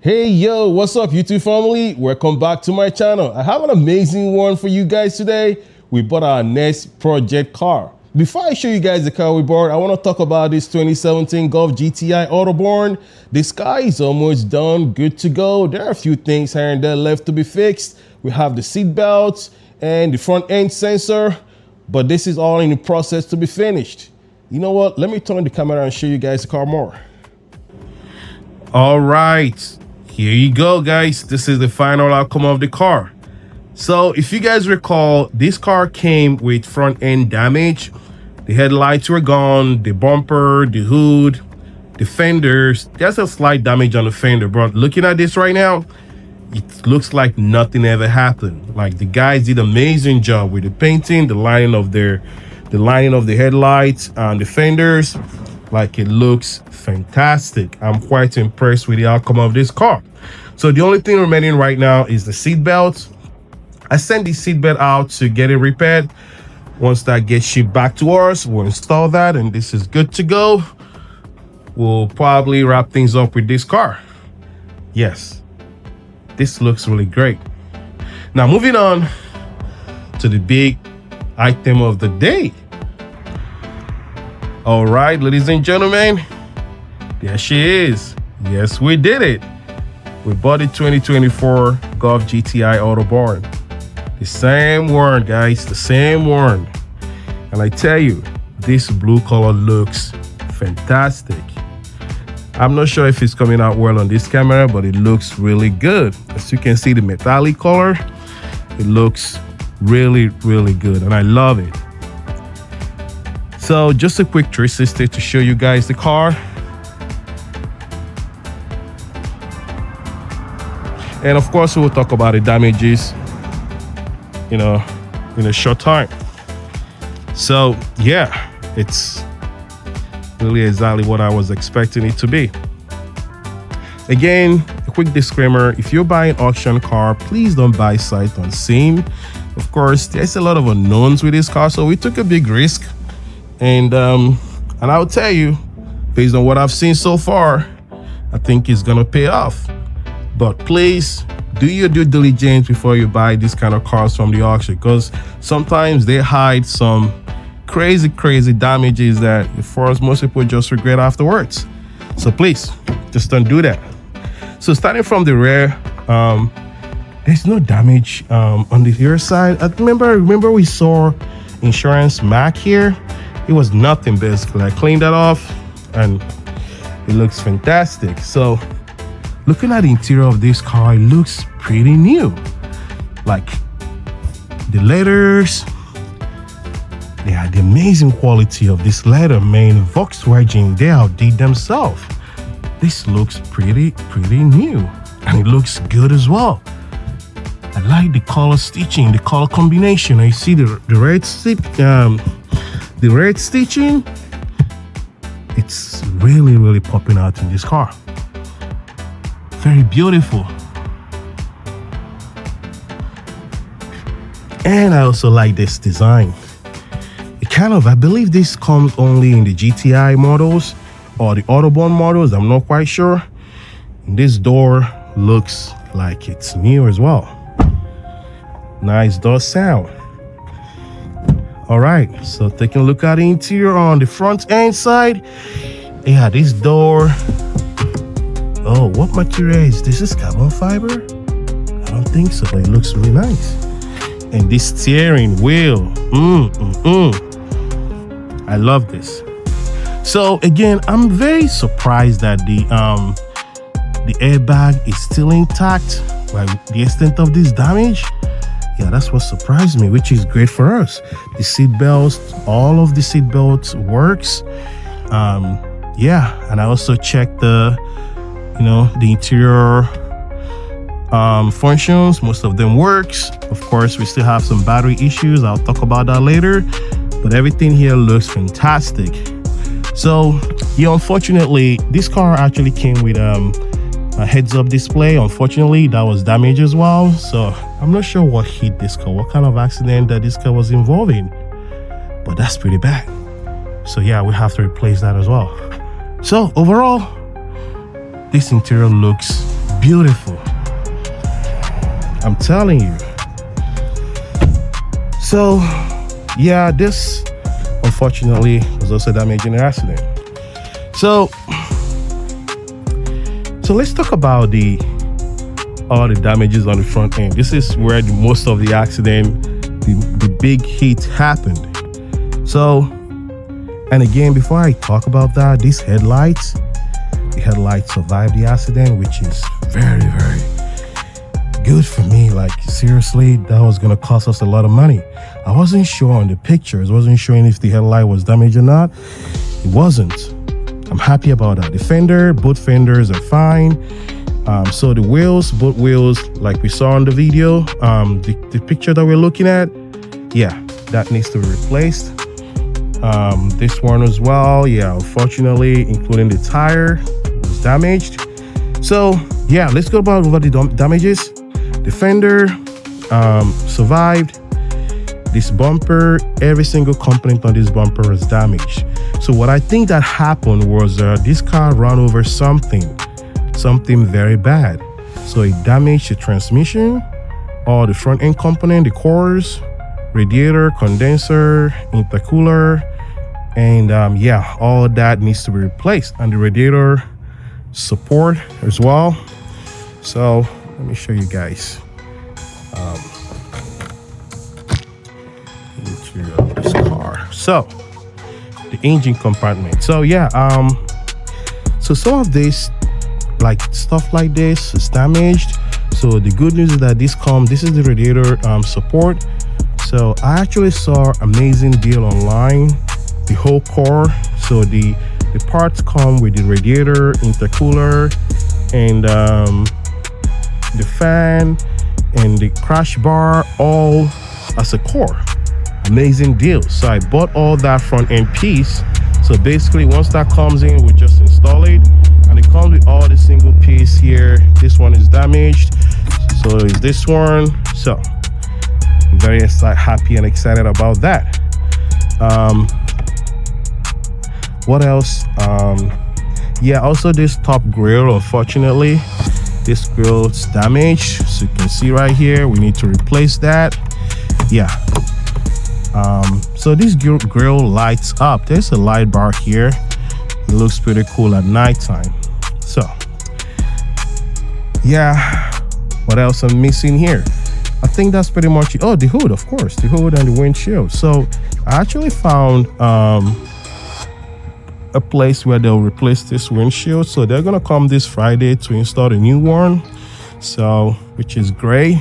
Hey yo, what's up YouTube family? Welcome back to my channel. I have an amazing one for you guys today. We bought our next project car. Before I show you guys the car we bought, I want to talk about this 2017 Golf GTI Autobahn. This car is almost done, good to go. There are a few things here and there left to be fixed. We have the seat belts and the front end sensor, but this is all in the process to be finished. You know what? Let me turn the camera and show you guys the car more. All right. Here you go, guys. This is the final outcome of the car. So if you guys recall, this car came with front end damage. The headlights were gone, the bumper, the hood, the fenders. There's a slight damage on the fender, but looking at this right now, it looks like nothing ever happened. Like the guys did an amazing job with the painting, the lining of the headlights and the fenders. Like it looks fantastic. I'm quite impressed with the outcome of this car. So the only thing remaining right now is the seat belt. I sent the seat belt out to get it repaired. Once that gets shipped back to us, we'll install that and this is good to go. We'll probably wrap things up with this car. Yes, this looks really great. Now moving on to the big item of the day. All right, ladies and gentlemen, there she is. Yes, we did it. We bought the 2024 Golf GTI Autobahn. The same one, guys, the same one. And I tell you, this blue color looks fantastic. I'm not sure if it's coming out well on this camera, but it looks really good. As you can see, the metallic color, it looks really, really good, and I love it. So just a quick 360 to show you guys the car. And of course, we'll talk about the damages, in a short time. So yeah, it's really exactly what I was expecting it to be. Again, a quick disclaimer, if you're buying an auction car, please don't buy sight unseen. Of course, there's a lot of unknowns with this car, so we took a big risk. And I'll tell you, based on what I've seen so far, I think it's gonna pay off. But please do your due diligence before you buy these kind of cars from the auction, because sometimes they hide some crazy damages that, for us, most people just regret afterwards. So please, just don't do that. So starting from the rear, there's no damage on the rear side. I remember we saw insurance mark here. It was nothing, basically. I cleaned that off and it looks fantastic. So looking at the interior of this car, it looks pretty new. Like the leathers, they had the amazing quality of this leather, man. Volkswagen, they outdid themselves. This looks pretty new, and it looks good as well. I like the color stitching, the color combination. I see the red stitching. It's really popping out in this car. Very beautiful. And I also like this design. I believe this comes only in the GTI models or the Autobahn models. I'm not quite sure. And this door looks like it's new as well. Nice door sound. All right, so taking a look at the interior on the front end side. Yeah, this door. Oh, what material is this? Is carbon fiber? I don't think so, but it looks really nice. And this steering wheel. I love this. So again, I'm very surprised that the airbag is still intact by the extent of this damage. Yeah, that's what surprised me, which is great for us. The seat belts, all of the seat belts works. Yeah, and I also checked the interior functions. Most of them works. Of course, we still have some battery issues. I'll talk about that later. But everything here looks fantastic. So yeah, unfortunately, this car actually came with a heads-up display. Unfortunately, that was damaged as well. So I'm not sure what hit this car, what kind of accident that this car was involved in, but that's pretty bad. So yeah, we have to replace that as well. So overall, this interior looks beautiful. I'm telling you. So yeah, this unfortunately was also damaged in an accident. So let's talk about all the damages on the front end. This is where most of the accident, the big hit happened. So, and again, before I talk about that, the headlights survived the accident, which is very, very good for me. Like seriously, that was gonna cost us a lot of money. I wasn't sure on the pictures, wasn't showing if the headlight was damaged or not. It wasn't. I'm happy about that. The fender, both fenders are fine. So the wheels, both wheels, like we saw in the video, the picture that we're looking at, yeah, that needs to be replaced. This one as well, yeah, unfortunately, including the tire, was damaged. So yeah, let's go about over the damages. The fender survived. This bumper, every single component on this bumper was damaged. So what I think that happened was this car ran over something very bad. So it damaged the transmission, all the front end component, the cores, radiator, condenser, intercooler, and yeah, all that needs to be replaced, and the radiator support as well. So let me show you guys into this car. So the engine compartment. So yeah, so some of this, like stuff like this, is damaged. So the good news is that this is the radiator support. So I actually saw amazing deal online, the whole car. So the parts come with the radiator, intercooler, and the fan and the crash bar, all as a core. Amazing deal. So I bought all that front end piece. So basically once that comes in, we just install it, and it comes with all the single piece here. This one is damaged, so is this one. So I'm very happy and excited about that. What else? Yeah, also this top grill, unfortunately this grill is damaged, so you can see right here, we need to replace that. Yeah. So this grill lights up. There's a light bar here. It looks pretty cool at nighttime. So yeah, what else I'm missing here? I think that's pretty much it. Oh, the hood, of course, the hood and the windshield. So I actually found a place where they'll replace this windshield. So they're gonna come this Friday to install a new one, so which is great.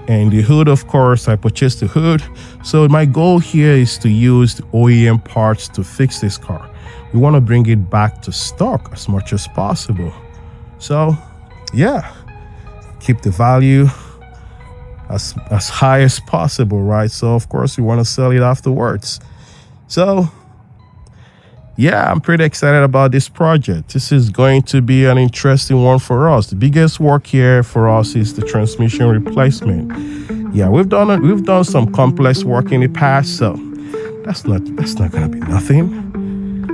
And the hood, of course, I purchased the hood. So my goal here is to use the OEM parts to fix this car. We want to bring it back to stock as much as possible. So yeah, keep the value as high as possible, right? So of course we want to sell it afterwards. So yeah, I'm pretty excited about this project. This is going to be an interesting one for us. The biggest work here for us is the transmission replacement. Yeah, we've done some complex work in the past, so that's not gonna be nothing.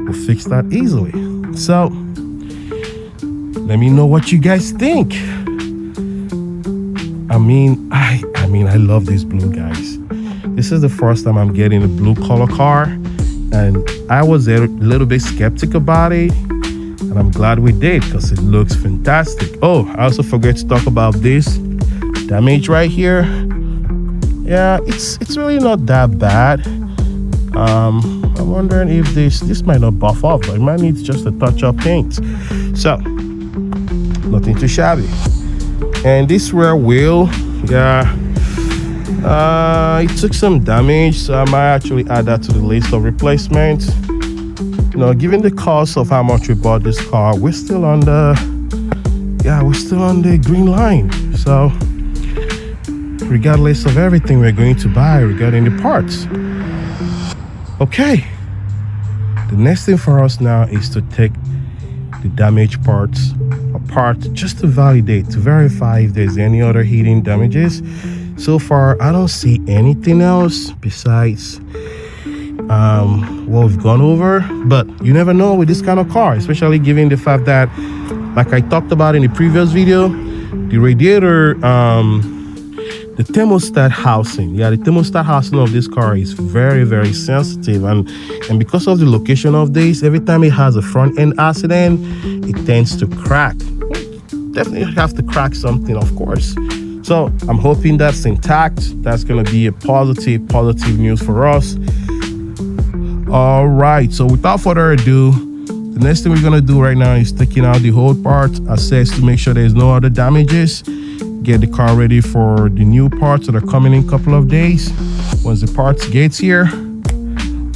We'll fix that easily. So let me know what you guys think. I mean, I love this blue, guys. This is the first time I'm getting a blue color car, and I was a little bit skeptic about it, and I'm glad we did because it looks fantastic. Oh, I also forgot to talk about this damage right here. Yeah, it's really not that bad. I'm wondering if this might not buff off, but it might need just a touch of paint. So nothing too shabby. And this rear wheel, yeah, it took some damage, so I might actually add that to the list of replacements. You know, given the cost of how much we bought this car, we're still on the green line. So regardless of everything we're going to buy regarding the parts. Okay, the next thing for us now is to take the damaged parts apart just to validate, to verify if there's any other hidden damages. So far, I don't see anything else besides what we've gone over, but you never know with this kind of car, especially given the fact that, like I talked about in the previous video, the radiator, the thermostat housing, the thermostat housing of this car is very, very sensitive, and because of the location of this, every time it has a front end accident, it tends to crack. Definitely have to crack something, of course. So I'm hoping that's intact. That's gonna be a positive news for us. All right, so without further ado, the next thing we're gonna do right now is taking out the whole part, assess to make sure there's no other damages, get the car ready for the new parts that are coming in a couple of days. Once the parts gets here,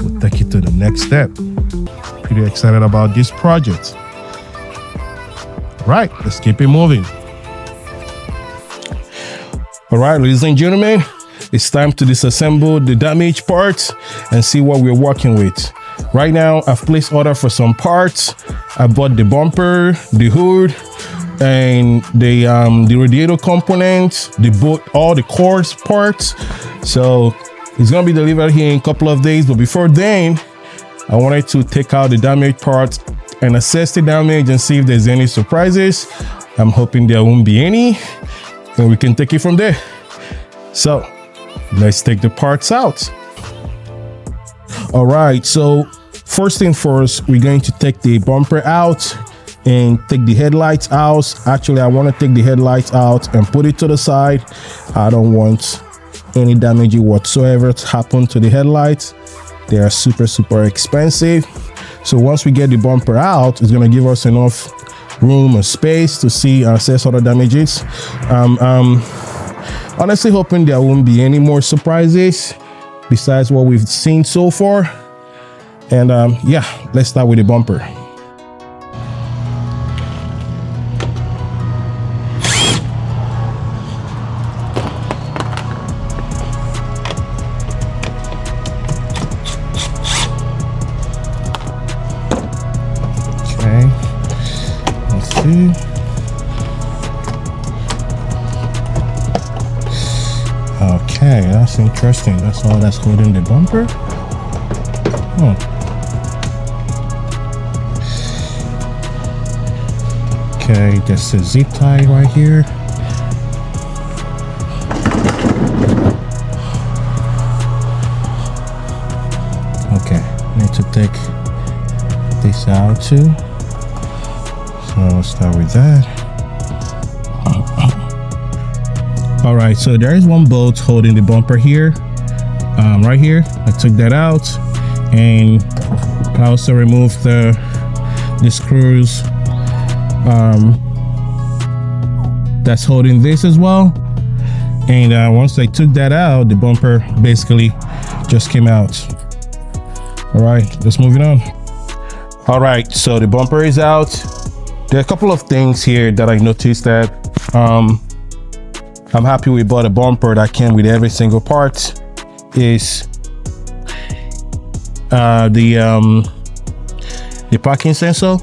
we'll take it to the next step. Pretty excited about this project. Right, let's keep it moving. All right, ladies and gentlemen, it's time to disassemble the damaged parts and see what we're working with. Right now, I've placed order for some parts. I bought the bumper, the hood, and the radiator components, all the cores parts. So it's gonna be delivered here in a couple of days. But before then, I wanted to take out the damaged parts and assess the damage and see if there's any surprises. I'm hoping there won't be any, and we can take it from there. So let's take the parts out. All right, so first thing first, we're going to take the bumper out and take the headlights out. Actually, I want to take the headlights out and put it to the side. I don't want any damage whatsoever to happen to the headlights. They are super expensive. So once we get the bumper out, it's going to give us enough room and space to see and assess other damages. Honestly hoping there won't be any more surprises besides what we've seen so far. And yeah, let's start with the bumper. Okay, let's see. Okay, that's interesting. That's all that's holding the bumper. Oh. Okay, there's a zip tie right here. Okay, need to take this out too. So we'll start with that. All right, so there is one bolt holding the bumper here, right here. I took that out, and I also removed the screws that's holding this as well. And once I took that out, the bumper basically just came out. All right, let's move it on. All right, so the bumper is out. There are a couple of things here that I noticed that I'm happy we bought a bumper that came with every single part. Is the parking sensor.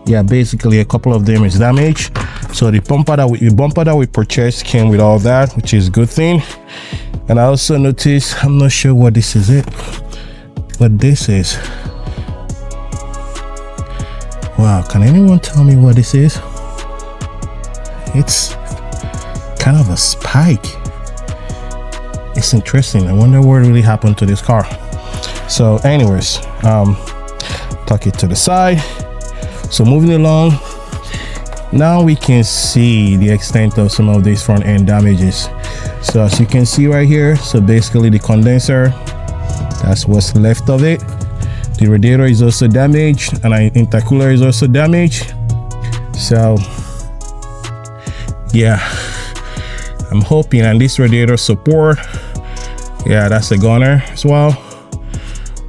Yeah, basically a couple of them is damaged. So the bumper that we purchased came with all that, which is a good thing. And I also noticed, I'm not sure what this is what this is. Wow, can anyone tell me what this is? It's kind of a spike. It's interesting. I wonder what really happened to this car. So anyways, tuck it to the side. So moving along, now we can see the extent of some of these front end damages. So as you can see right here, so basically the condenser, that's what's left of it. The radiator is also damaged, and the intercooler is also damaged. So yeah, I'm hoping, and this radiator support, yeah, that's a gunner as well.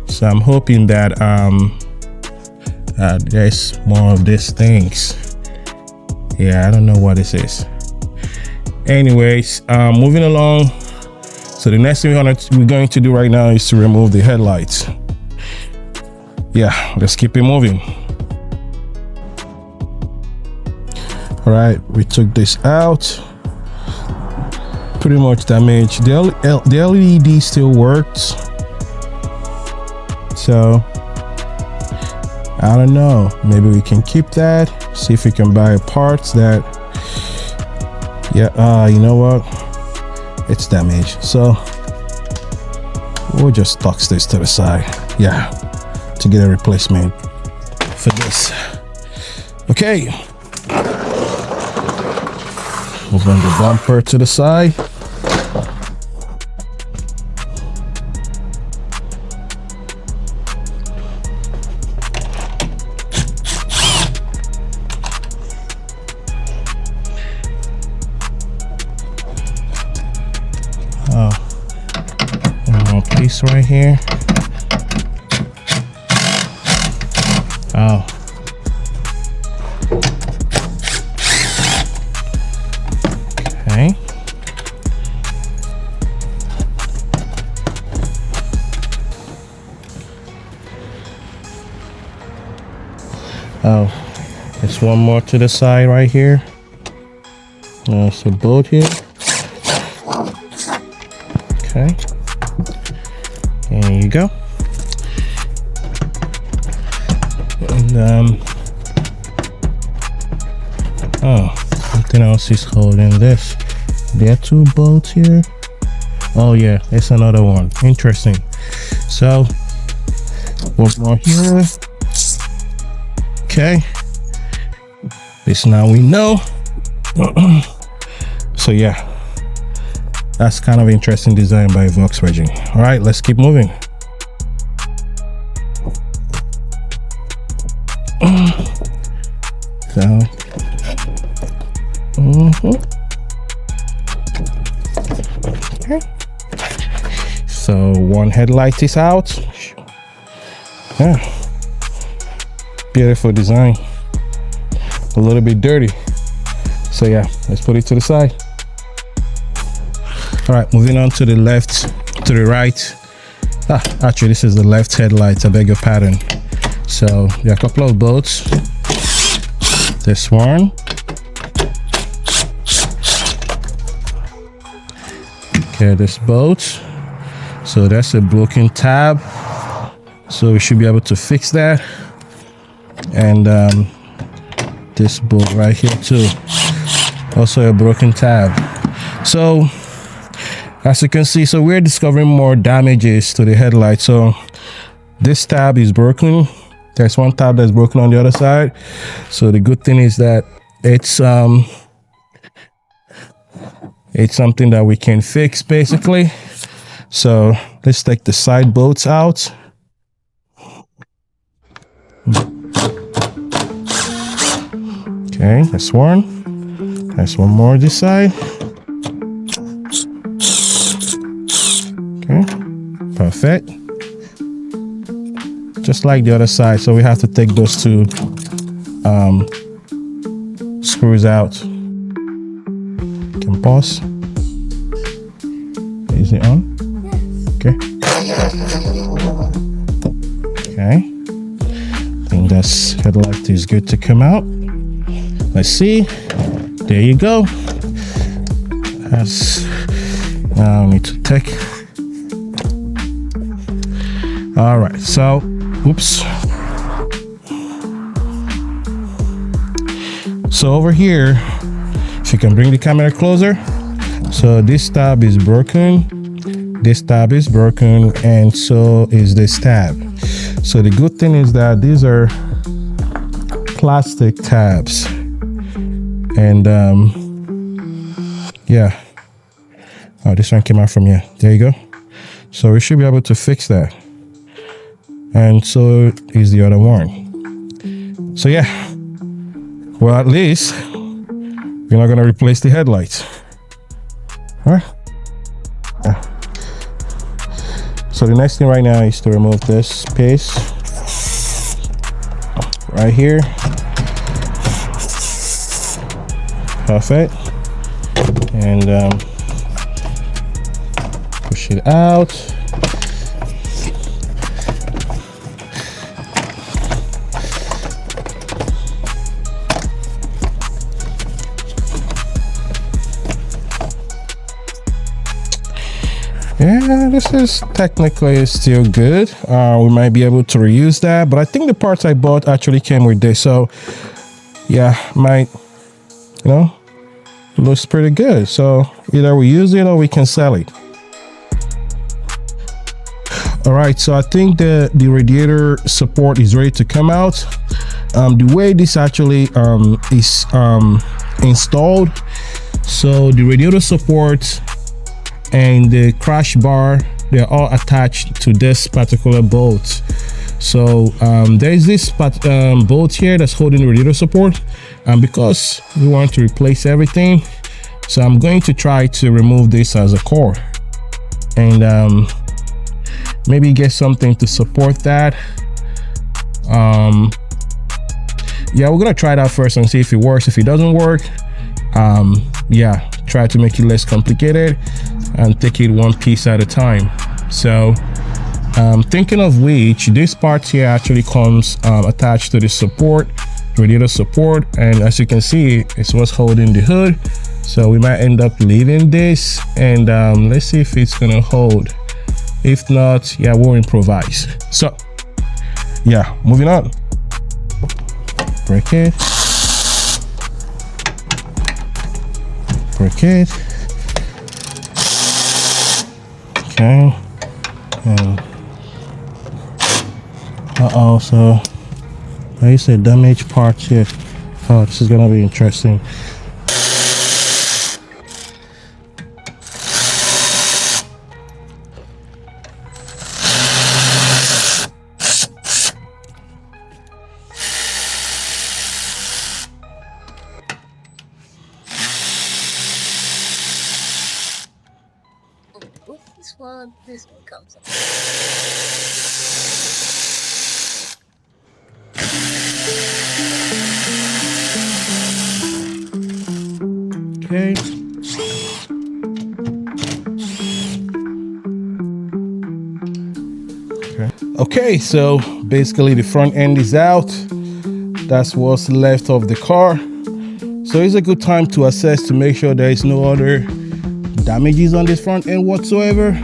So I'm hoping that there's more of these things. Yeah, I don't know what this is. Anyways, moving along. So the next thing we're going to do right now is to remove the headlights. Yeah, let's keep it moving. All right, we took this out. Pretty much damaged. The LED still works. So I don't know, maybe we can keep that, see if we can buy parts that Yeah, you know what, it's damaged, so we'll just toss this to the side, yeah, to get a replacement for this. Okay, move on the bumper to the side. One more piece right here. Oh. Okay. Oh, there's one more to the side right here. There's a bolt here. Okay. There you go. And oh, something else is holding this. There are two bolts here. Oh yeah, it's another one. Interesting. So one more here. Okay. This now we know. So yeah, that's kind of interesting design by Volkswagen. All right, let's keep moving. So, okay. So one headlight is out. Yeah, beautiful design. A little bit dirty. So yeah, let's put it to the side. All right, moving on to the left, to the right. Actually, this is the left headlight. I beg your pardon. So there are a couple of bolts. This one. Okay, this bolt. So that's a broken tab. So we should be able to fix that. And this bolt right here too. Also a broken tab. So as you can see, so we're discovering more damages to the headlight. So this tab is broken. There's one tab that's broken on the other side. So the good thing is that it's something that we can fix basically. So let's take the side bolts out. Okay, that's one. There's one more this side. Okay, perfect. Just like the other side, so we have to take those two screws out. Can pause. Is it on? Okay. Okay. I think this headlight is good to come out. Let's see. There you go. That's now we need to take. All right. So, oops. So over here, if you can bring the camera closer. So this tab is broken. This tab is broken, and so is this tab. So the good thing is that these are plastic tabs. And yeah. Oh, this one came out from here. There you go. So we should be able to fix that. And so is the other one. So yeah. Well, at least we're not gonna replace the headlights. All right. Yeah. So the next thing right now is to remove this piece right here. Perfect. And push it out. Yeah, this is technically still good. We might be able to reuse that, but I think the parts I bought actually came with this. So yeah, might, you know, Looks pretty good. So either we use it or we can sell it. All right, so I think the radiator support is ready to come out. The way this actually is installed, so the radiator support and the crash bar, they're all attached to this particular bolt. So there is this bolt here that's holding the radiator support, and because we want to replace everything, so I'm going to try to remove this as a core and maybe get something to support that. Yeah, we're gonna try that first and see if it works. If it doesn't work, yeah, try to make it less complicated and take it one piece at a time. So thinking of which, this part here actually comes attached to the support, radiator support, and as you can see, it's what's holding the hood. So we might end up leaving this, and let's see if it's gonna hold. If not, yeah, we'll improvise. So yeah, moving on. Break it. Break it. Okay. And so there is a damaged part here. Oh, this is gonna be interesting. This one comes up. Okay. Okay, so basically the front end is out. That's what's left of the car. So it's a good time to assess to make sure there is no other damages on this front end whatsoever.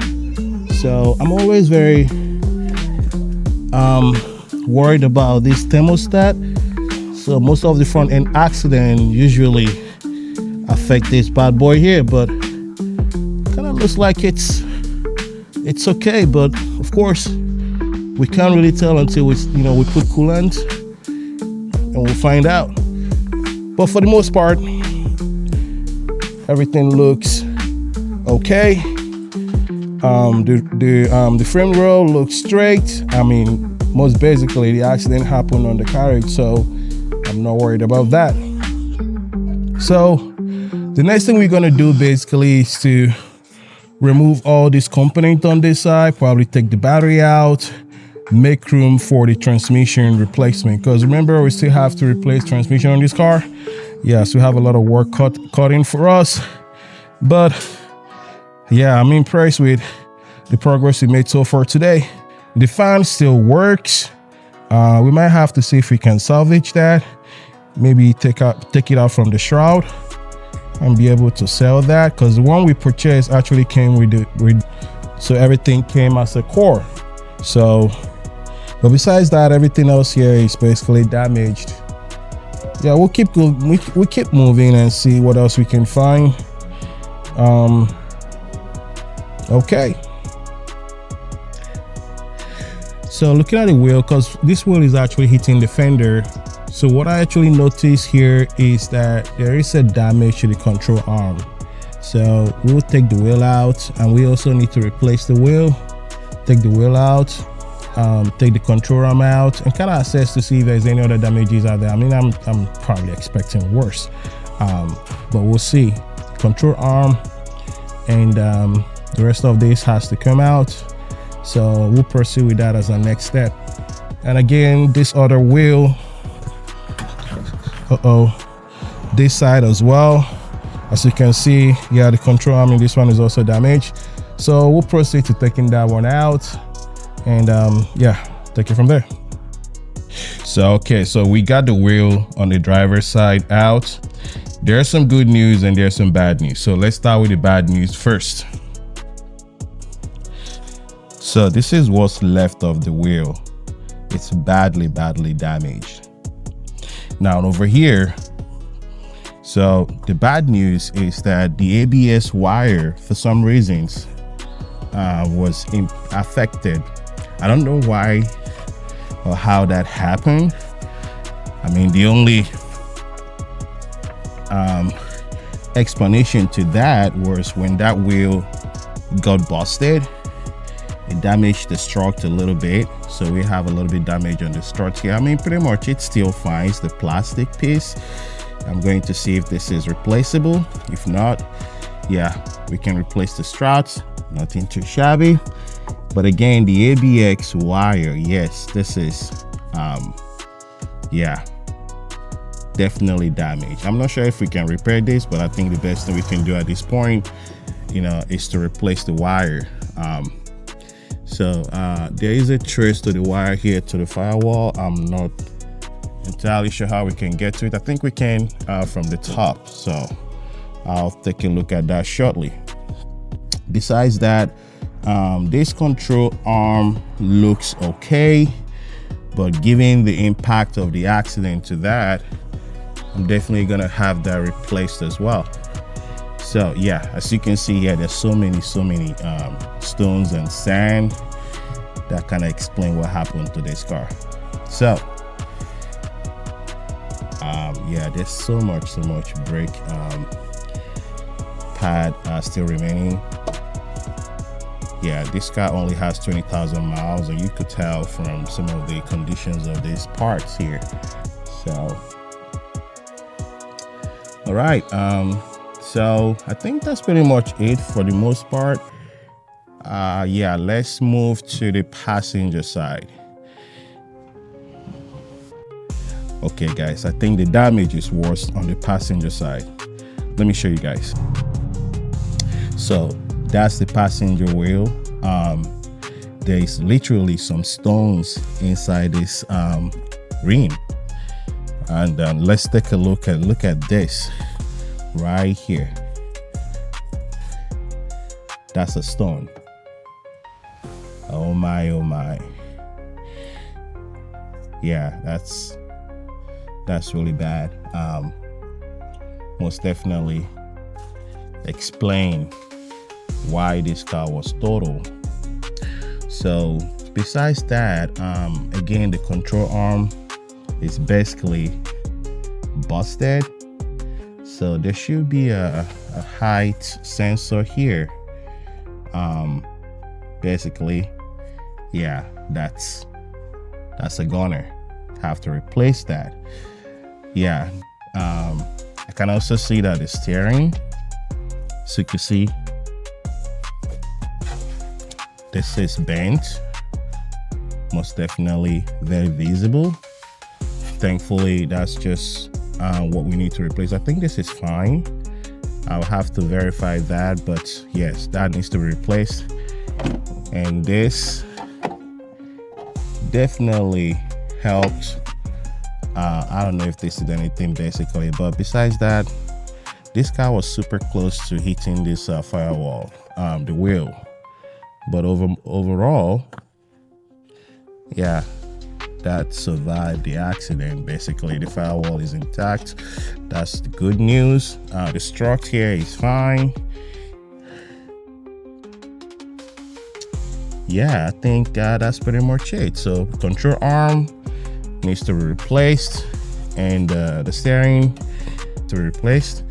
So I'm always very worried about this thermostat. So most of the front end accident usually affect this bad boy here, but kind of looks like it's okay. But of course, we can't really tell until we put coolant, and we'll find out. But for the most part, everything looks okay. The frame rail looks straight. I mean, most basically the accident happened on the carriage, so I'm not worried about that. So the next thing we're gonna do basically is to remove all these components on this side, probably take the battery out, make room for the transmission replacement, because remember, we still have to replace transmission on this car. Yes, we have a lot of work cut in for us, but yeah, I'm impressed with the progress we made so far today. The fan still works. We might have to see if we can salvage that, maybe take it out from the shroud and be able to sell that, because the one we purchased actually came with so everything came as a core. So but besides that, everything else here is basically damaged. Yeah, we'll keep moving and see what else we can find. Okay, so looking at the wheel, because this wheel is actually hitting the fender, so what I actually noticed here is that there is a damage to the control arm. So we'll take the wheel out, and we also need to replace the wheel. Take the wheel out, take the control arm out, and kind of assess to see if there's any other damages out there. I mean, I'm probably expecting worse, but we'll see. Control arm and the rest of this has to come out, so we'll pursue with that as our next step. And again, this other wheel, this side as well, as you can see, yeah, the control arm in this one is also damaged, so we'll proceed to taking that one out and yeah, take it from there. So okay, so we got the wheel on the driver's side out. There's some good news and there's some bad news, so let's start with the bad news first. So this is what's left of the wheel. It's badly damaged. Now over here, So the bad news is that the ABS wire, for some reasons, was affected. I don't know why or how that happened. I mean, the only explanation to that was when that wheel got busted, it damaged the strut a little bit. So we have a little bit damage on the strut here. I mean, pretty much it's still fine. It's the plastic piece. I'm going to see if this is replaceable. If not, yeah, we can replace the struts. Nothing too shabby. But again, the ABS wire, yes, this is yeah, definitely damaged. I'm not sure if we can repair this, but I think the best thing we can do at this point, you know, is to replace the wire. So there is a trace to the wire here to the firewall. I'm not entirely sure how we can get to it. I think we can from the top, so I'll take a look at that shortly. Besides that, this control arm looks okay, but given the impact of the accident to that, I'm definitely gonna have that replaced as well. So yeah, as you can see here, there's so many stones and sand that kind of explain what happened to this car. So yeah, there's so much brake pad still remaining. Yeah, this car only has 20,000 miles, and you could tell from some of the conditions of these parts here. So all right, so I think that's pretty much it for the most part. Yeah, let's move to the passenger side. Okay guys, I think the damage is worse on the passenger side. Let me show you guys. So that's the passenger wheel. There's literally some stones inside this rim, and let's take a look at this right here. That's a stone. Oh my, oh my. Yeah, that's really bad. Most definitely explain why this car was totaled. So besides that, again, the control arm is basically busted. So there should be a height sensor here. Basically, yeah, that's a goner. Have to replace that. Yeah, I can also see that the steering, so you can see this is bent, most definitely very visible. Thankfully, that's just what we need to replace. I think this is fine. I'll have to verify that, but yes, that needs to be replaced. And this definitely helped. I don't know if this did anything basically, but besides that, this car was super close to hitting this firewall, the wheel. But overall, yeah, that survived the accident. Basically, the firewall is intact. That's the good news. The strut here is fine. Yeah, I think that's pretty much it. So control arm needs to be replaced, and the steering to be replaced.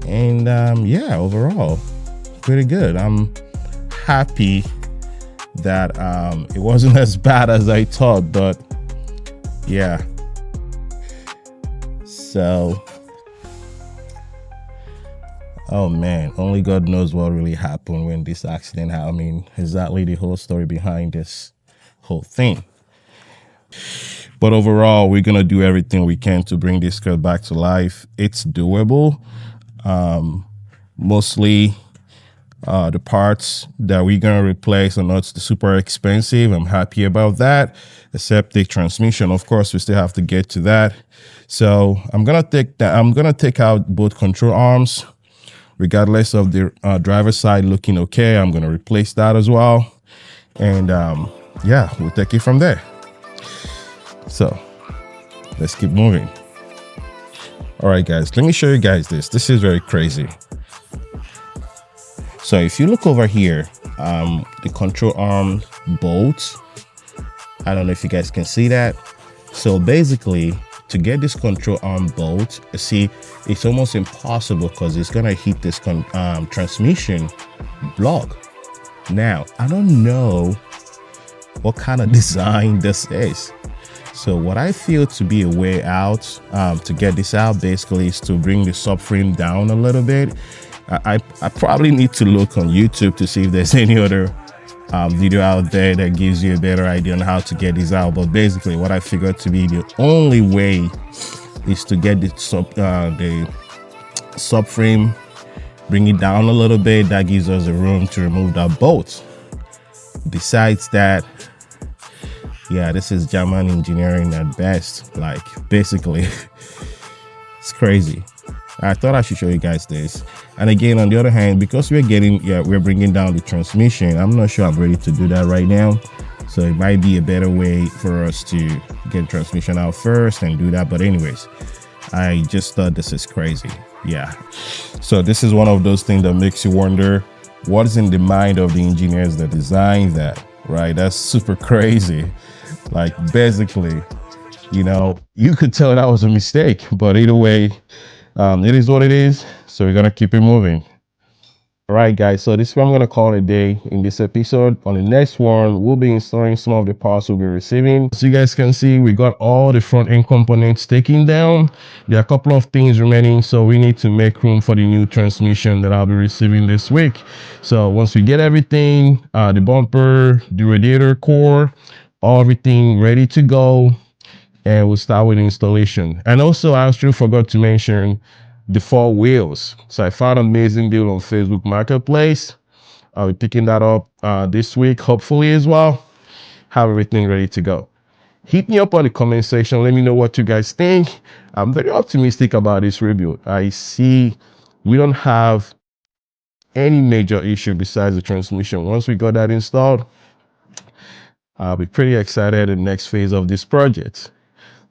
And yeah, overall, pretty good. I'm happy that it wasn't as bad as I thought, but yeah. So, oh man, only God knows what really happened when this accident happened. I mean, exactly the whole story behind this whole thing. But overall, we're gonna do everything we can to bring this car back to life. It's doable. Mostly the parts that we're gonna replace are not super expensive. I'm happy about that, except the transmission. Of course, we still have to get to that. So I'm gonna take out both control arms, regardless of the driver's side looking okay. I'm gonna replace that as well, and yeah, we'll take it from there. So let's keep moving. All right, guys, let me show you guys this. This is very crazy. So if you look over here, the control arm bolts, I don't know if you guys can see that. So basically, to get this control arm bolt, see, it's almost impossible because it's gonna hit this transmission block. Now, I don't know what kind of design this is. So what I feel to be a way out to get this out basically is to bring the subframe down a little bit. I probably need to look on YouTube to see if there's any other video out there that gives you a better idea on how to get this out. But basically what I figured to be the only way is to get the subframe, bring it down a little bit. That gives us the room to remove that bolt. Besides that, yeah, this is German engineering at best. Like, basically, it's crazy. I thought I should show you guys this. And again, on the other hand, because we're bringing down the transmission, I'm not sure I'm ready to do that right now. So it might be a better way for us to get the transmission out first and do that. But anyways, I just thought this is crazy. Yeah. So this is one of those things that makes you wonder what's in the mind of the engineers that designed that, right? That's super crazy. Like, basically, you know, you could tell that was a mistake, but either way, it is what it is. So we're gonna keep it moving. All right, guys, so this is what I'm gonna call it a day in this episode. On the next one, we'll be installing some of the parts we'll be receiving. So you guys can see we got all the front end components taken down. There are a couple of things remaining, so we need to make room for the new transmission that I'll be receiving this week. So once we get everything, the bumper, the radiator core, everything ready to go, and we'll start with installation. And also, I actually forgot to mention the 4 wheels. So I found an amazing deal on Facebook Marketplace. I'll be picking that up this week, hopefully as well. Have everything ready to go. Hit me up on the comment section. Let me know what you guys think. I'm very optimistic about this rebuild. I see we don't have any major issue besides the transmission. Once we got that installed, I'll be pretty excited in the next phase of this project.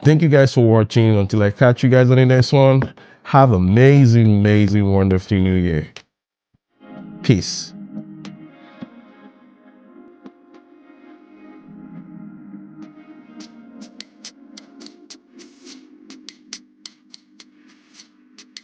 Thank you guys for watching. Until I catch you guys on the next one, have an amazing, wonderful new year. Peace.